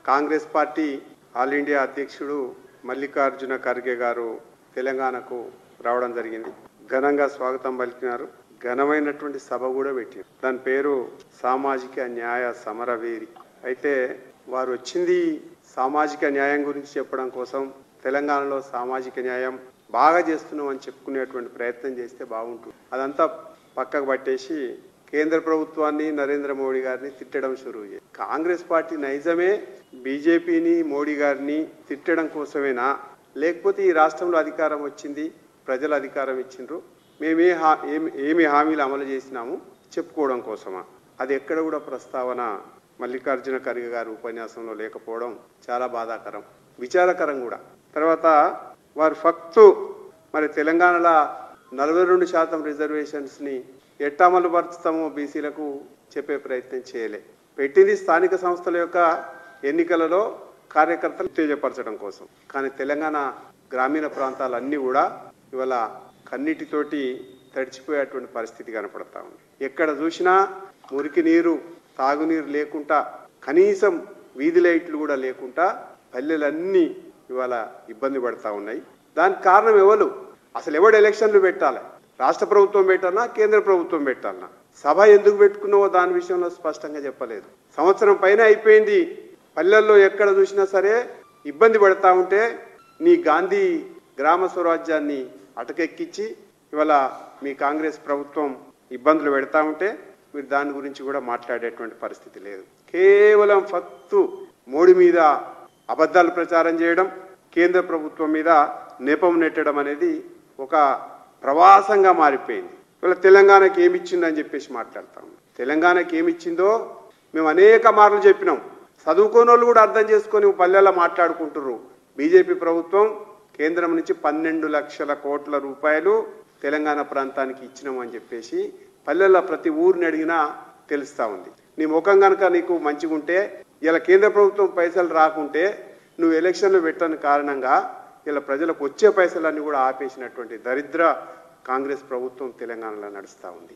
Congress party all India అధ్యక్షుడు మల్లికార్జున ఖర్గే గారు తెలంగాణకు రావడం జరిగింది. ఘనంగా స్వాగతం పలికినారు. ఘనమైనటువంటి సభ కూడా పెట్టారు. దాని పేరు సామాజిక న్యాయ సమరవేరి. అయితే వారు వచ్చింది సామాజిక న్యాయం గురించి చెప్పడం కోసం, తెలంగాణలో సామాజిక న్యాయం బాగా చేస్తున్నాం అని చెప్పుకునేటువంటి ప్రయత్నం చేస్తే బాగుంటుంది. అదంతా పక్కకు పట్టేసి కేంద్ర ప్రభుత్వాన్ని, నరేంద్ర మోడీ గారిని తిట్టడం షురూ చేయాలి. కాంగ్రెస్ పార్టీ నైజమే బీజేపీని, మోడీ గారిని తిట్టడం కోసమేనా, లేకపోతే ఈ రాష్ట్రంలో అధికారం వచ్చింది, ప్రజలు అధికారం ఇచ్చిండ్రు, మేమే ఏమి హామీలు అమలు చేసినాము చెప్పుకోవడం కోసమా? అది ఎక్కడ కూడా ప్రస్తావన మల్లికార్జున ఖర్గే గారి ఉపన్యాసంలో లేకపోవడం చాలా బాధాకరం, విచారకరం కూడా. తర్వాత వారు ఫక్తు మరి తెలంగాణలో 42% రిజర్వేషన్స్ని ఎట్లా అమలు పరుస్తామో బీసీలకు చెప్పే ప్రయత్నం చేయలే. పెట్టింది స్థానిక సంస్థల యొక్క ఎన్నికలలో కార్యకర్తలు ఉత్తేజపరచడం కోసం. కానీ తెలంగాణ గ్రామీణ ప్రాంతాలన్నీ కూడా ఇవాళ కన్నీటితోటి తడిచిపోయేటువంటి పరిస్థితి కనపడతా ఉంది. ఎక్కడ చూసినా మురికి నీరు, తాగునీరు లేకుండా, కనీసం వీధి లైట్లు కూడా లేకుండా పల్లెలన్నీ ఇవాళ ఇబ్బంది పడతా ఉన్నాయి. దానికి కారణం ఎవరు? అసలు ఎవడు ఎలక్షన్లు పెట్టాలి? రాష్ట్ర ప్రభుత్వం పెట్టాలన్నా, కేంద్ర ప్రభుత్వం పెట్టాలన్నా? సభ ఎందుకు పెట్టుకున్నావో దాని విషయంలో స్పష్టంగా చెప్పలేదు. సంవత్సరం పైన అయిపోయింది. పల్లెల్లో ఎక్కడ చూసినా సరే ఇబ్బంది పడతా ఉంటే నీ గాంధీ గ్రామ స్వరాజ్యాన్ని అటకెక్కించి ఇవాళ మీ కాంగ్రెస్ ప్రభుత్వం ఇబ్బందులు పెడతా ఉంటే మీరు దాని గురించి కూడా మాట్లాడేటువంటి పరిస్థితి లేదు. కేవలం ఫక్తు మోడీ మీద అబద్ధాలు ప్రచారం చేయడం, కేంద్ర ప్రభుత్వం మీద నెపం నెట్టడం అనేది ఒక ప్రవాసంగా మారిపోయింది. ఇవాళ తెలంగాణకి ఏమిచ్చిందని చెప్పేసి మాట్లాడతాం. తెలంగాణకి ఏమిచ్చిందో మేము అనేక మార్లు చెప్పినాం. చదువుకోని వాళ్ళు కూడా అర్థం చేసుకొని పల్లెల్లో మాట్లాడుకుంటున్నారు. బీజేపీ ప్రభుత్వం కేంద్రం నుంచి 12 లక్షల కోట్ల రూపాయలు తెలంగాణ ప్రాంతానికి ఇచ్చినామని చెప్పేసి పల్లెల్లో ప్రతి ఊరిని అడిగినా తెలుస్తూ ఉంది. నీ ముఖం కనుక నీకు మంచిగుంటే, ఇలా కేంద్ర ప్రభుత్వం పైసలు రాకుంటే నువ్వు ఎలక్షన్లు పెట్టని కారణంగా ఇలా ప్రజలకు వచ్చే పైసలన్నీ కూడా ఆపేసినటువంటి దరిద్ర కాంగ్రెస్ ప్రభుత్వం తెలంగాణలో నడుస్తూ ఉంది.